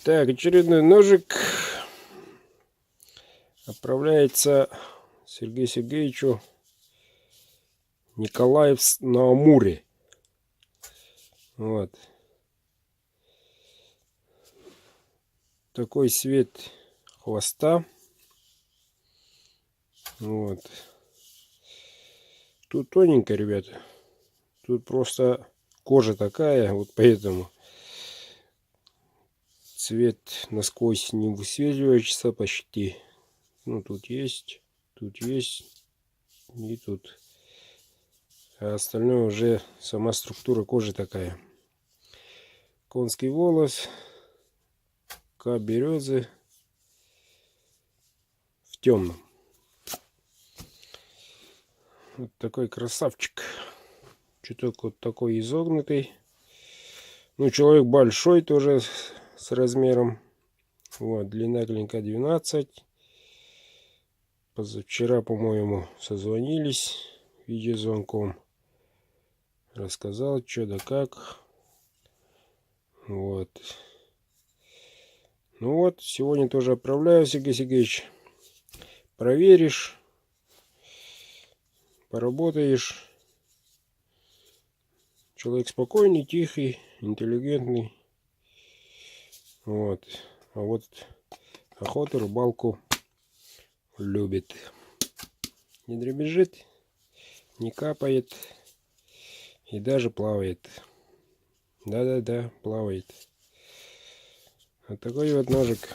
Так, очередной ножик отправляется Сергею Сергеевичу Николаевск на Амуре. Вот. Такой цвет хвоста. Вот. Тут тоненько, ребята. Тут просто кожа такая, вот поэтому цвет насквозь не высвечивается почти. Ну, тут есть и тут. А остальное уже сама структура кожи такая. Конский волос, ка березы в темном. Вот такой красавчик. Чуток вот такой изогнутый. Ну, человек большой тоже с размером. Вот, длина клинка 12. Позавчера, по-моему, созвонились видеозвонком. Рассказал, что да как. Вот. Ну вот, сегодня тоже отправляю, Сергей Сергеевич. Проверишь, поработаешь. Человек спокойный, тихий, интеллигентный. Вот. А вот охоту, рыбалку любит. Не дребезжит, не капает и даже плавает. Да-да-да, плавает. Вот такой вот ножик.